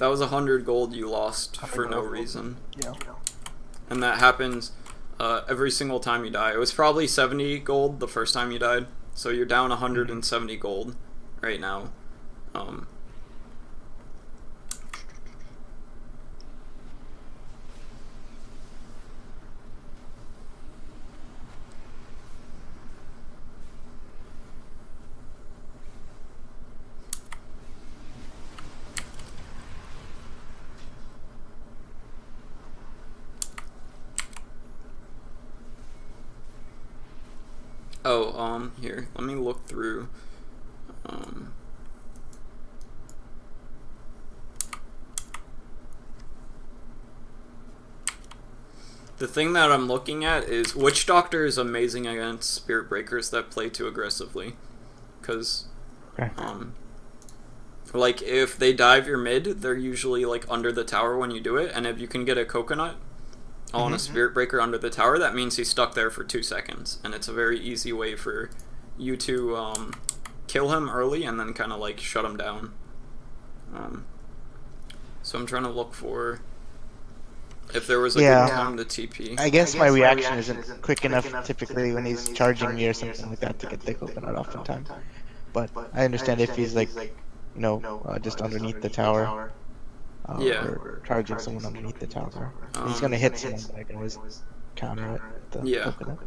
was 100 gold you lost for no reason. Yeah. And that happens every single time you die. It was probably 70 gold the first time you died, so you're down 170 gold right now. Oh, here, let me look through, The thing that I'm looking at is Witch Doctor is amazing against Spirit Breakers that play too aggressively. Because, like, if they dive your mid, they're usually, like, under the tower when you do it, and if you can get a coconut on a Spirit Breaker under the tower, that means he's stuck there for 2 seconds, and it's a very easy way for you to, kill him early and then kind of, like, shut him down. So I'm trying to look for if there was a good time to TP. I guess my reaction isn't quick enough typically when he's charging me or something like that to get the coconut off in time. But I understand if he's like, just underneath the tower, or charging someone underneath the tower. He's gonna hit someone, but I can always counter it with the coconut.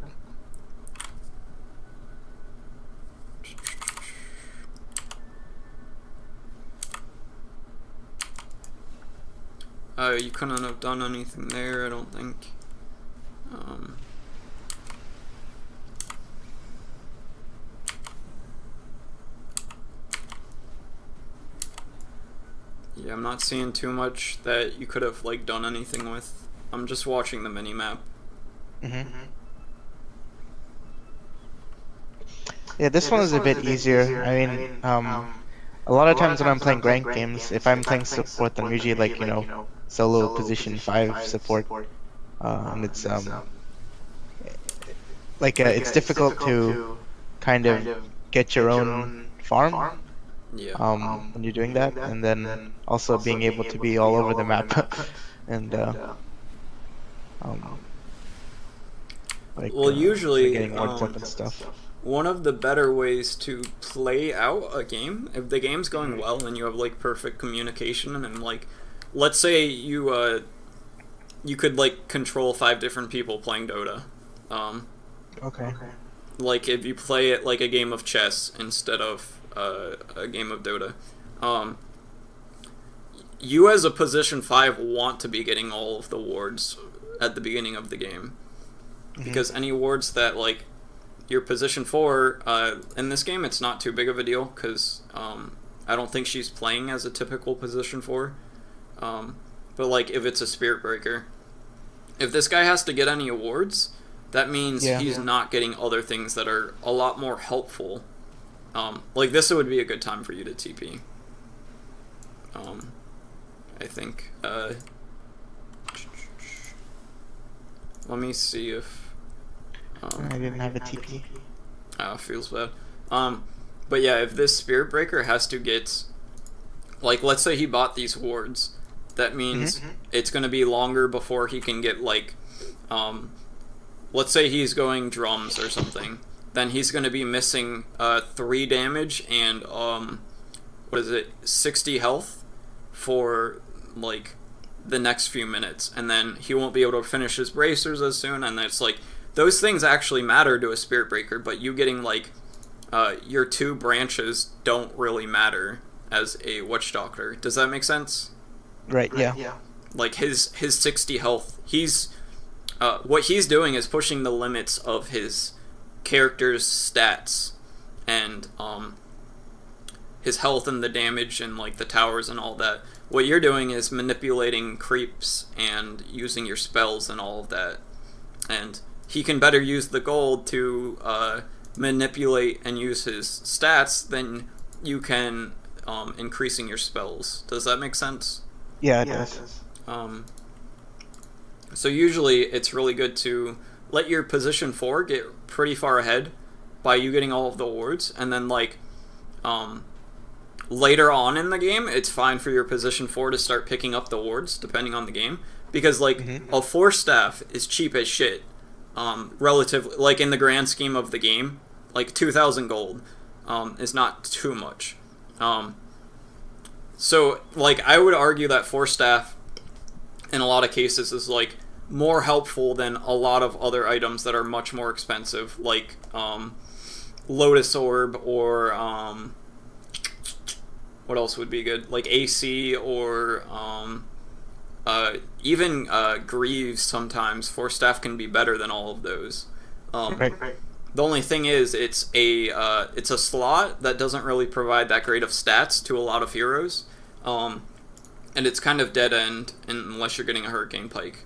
You couldn't have done anything there, I don't think. Yeah, I'm not seeing too much that you could have, like, done anything with. I'm just watching the mini-map. Yeah, this one is a bit easier. I mean, a lot of times when I'm playing ranked games, if I'm playing support, I'm usually like, solo position 5 support, and it's it's difficult to kind of get your own farm when you're doing that, and then also being able to be all over the map and usually getting wards up and stuff. One of the better ways to play out a game, if the game's going well and you have, like, perfect communication, and, like, let's say you could, like, control 5 different people playing Dota. Okay. Like, if you play it like a game of chess instead of a game of Dota. You as a position 5 want to be getting all of the wards at the beginning of the game. Because any wards that, like, your position 4, in this game it's not too big of a deal, because I don't think she's playing as a typical position 4. But, like, if it's a Spirit Breaker, if this guy has to get any awards, that means he's not getting other things that are a lot more helpful. Like, this would be a good time for you to TP. I think. Let me see if... I didn't have a TP. Feels bad. But yeah, if this Spirit Breaker has to get... Like, let's say he bought these wards. That means it's going to be longer before he can get, like... let's say he's going drums or something. Then he's going to be missing 3 damage and, 60 health for, like, the next few minutes. And then he won't be able to finish his bracers as soon, and it's like... Those things actually matter to a Spirit Breaker, but you getting, like, your 2 branches don't really matter as a Witch Doctor. Does that make sense? Right, yeah. Like, his 60 health, what he's doing is pushing the limits of his character's stats, and, his health and the damage and, like, the towers and all that. What you're doing is manipulating creeps and using your spells and all of that. And he can better use the gold to manipulate and use his stats than you can increasing your spells. Does that make sense? Yeah, it does. So usually it's really good to let your position 4 get pretty far ahead by you getting all of the wards, and then, like, later on in the game, it's fine for your position 4 to start picking up the wards, depending on the game, because, like, a 4 staff is cheap as shit. Relatively, like, in the grand scheme of the game, like, 2,000 gold is not too much. So, like, I would argue that 4 staff in a lot of cases is, like, more helpful than a lot of other items that are much more expensive, like Lotus Orb, or what else would be good, like AC, or even Greaves. Sometimes 4 staff can be better than all of those. Right. The only thing is, it's a slot that doesn't really provide that great of stats to a lot of heroes, and it's kind of dead end unless you're getting a Hurricane Pike.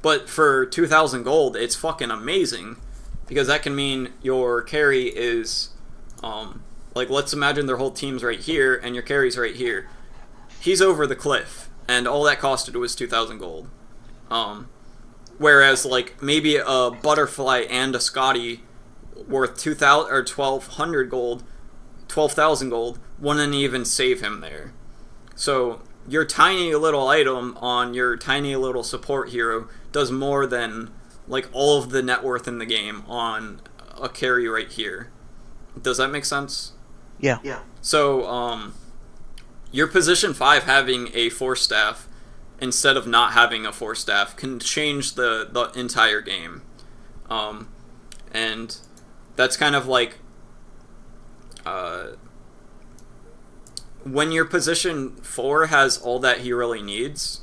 But for 2,000 gold, it's fucking amazing. Because that can mean your carry is, like, let's imagine their whole team's right here, and your carry's right here. He's over the cliff, and all that costed was 2,000 gold. Whereas, like, maybe a Butterfly and a Scotty worth 2,000 or 1,200 gold, 12,000 gold, wouldn't even save him there. So your tiny little item on your tiny little support hero does more than, like, all of the net worth in the game on a carry right here. Does that make sense? Yeah. So, your position 5 having a Force Staff instead of not having a Force Staff can change the entire game. And that's kind of like, when your position 4 has all that he really needs,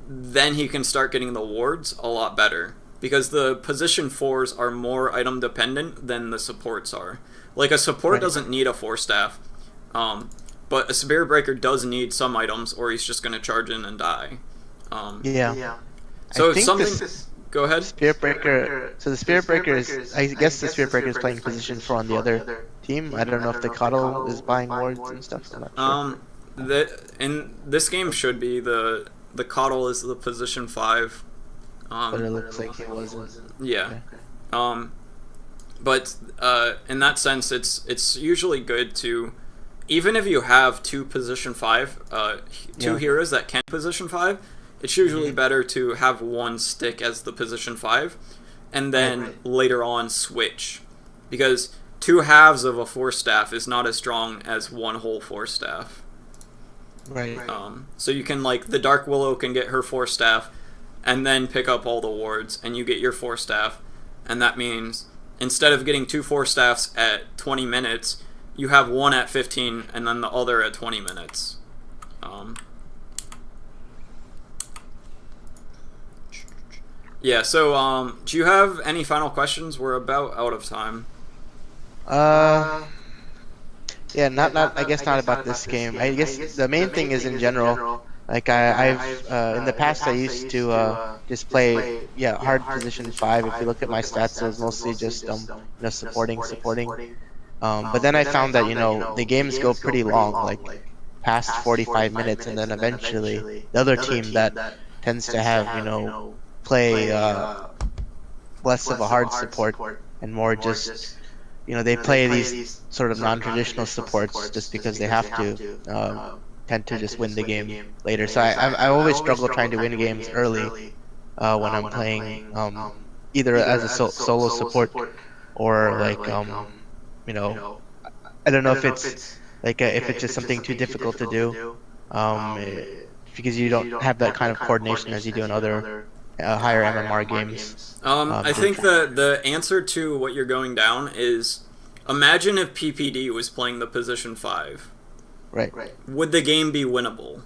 then he can start getting the wards a lot better. Because the position 4s are more item dependent than the supports are. Like, a support doesn't need a Force Staff, but a Spirit Breaker does need some items, or he's just going to charge in and die. So if something... Go ahead. Spirit Breaker. So the Spirit Breaker is, I guess the Spirit Breaker is playing position 4 on the other team. I don't know if the Coddle is buying wards and stuff. I'm not sure. In this game should be the Coddle is the position 5. But it looks like it wasn't. Yeah. Okay. But in that sense, it's usually good to, even if you have two position 5, two heroes that can position 5, it's usually better to have one stick as the position 5, and then later on switch, because 2 halves of a Force Staff is not as strong as one whole Force Staff. Right. So you can, like, the Dark Willow can get her Force Staff, and then pick up all the wards, and you get your Force Staff, and that means instead of getting 2 Force Staffs at 20 minutes, you have one at 15 and then the other at 20 minutes. Yeah, so do you have any final questions? We're about out of time. Yeah, not I guess not about this game. I guess the main thing is in general. Like I've in the past I used to just play hard position 5. If you look at my stats, it was mostly just supporting. But then I found that the games go pretty long, like past 45 minutes, and then eventually the other team that tends to have play less of a hard support and more just they play these sort of non-traditional supports just because they have to. Tend to just win the game later. So I always struggle trying to win games early when I'm playing either as a solo support or like I don't know if it's like if it's just something too difficult to do because you don't have that kind of coordination as you do in other higher MMR games. I think the answer to what you're going down is, imagine if PPD was playing the position 5. Right. Would the game be winnable?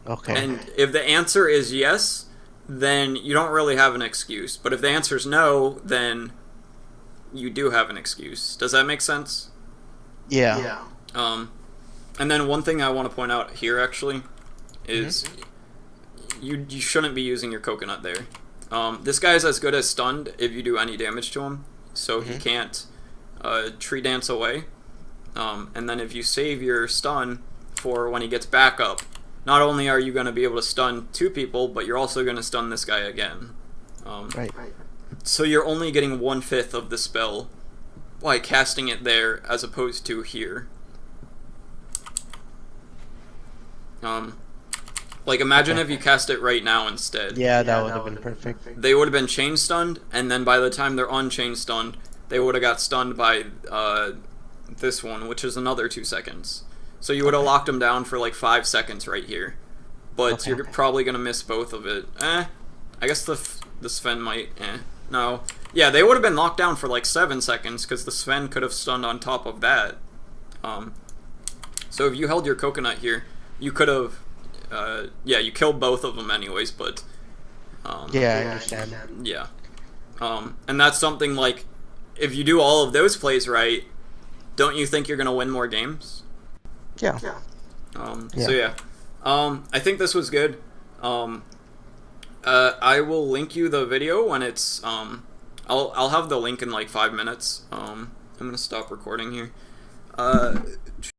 Okay. And if the answer is yes, then you don't really have an excuse. But if the answer is no, then you do have an excuse. Does that make sense? Yeah. And then one thing I want to point out here actually is you shouldn't be using your coconut there. This guy is as good as stunned if you do any damage to him, so he can't tree dance away. And then if you save your stun for when he gets back up, not only are you going to be able to stun 2 people, but you're also going to stun this guy again. Right. So you're only getting 1/5 of the spell by casting it there as opposed to here. Like, imagine if you cast it right now instead. Yeah, that would have been perfect. They would have been chain stunned, and then by the time they're unchain stunned, they would have got stunned by this one, which is another 2 seconds. So you would have locked them down for like 5 seconds right here. But you're probably going to miss both of it. I guess the Sven might. No. Yeah, they would have been locked down for like 7 seconds because the Sven could have stunned on top of that. So if you held your coconut here, you could have. You killed both of them anyways, but. Yeah, I understand. Yeah. And that's something like, if you do all of those plays right, don't you think you're going to win more games? Yeah. So yeah. I think this was good. I will link you the video when it's I'll have the link in like 5 minutes. I'm gonna stop recording here.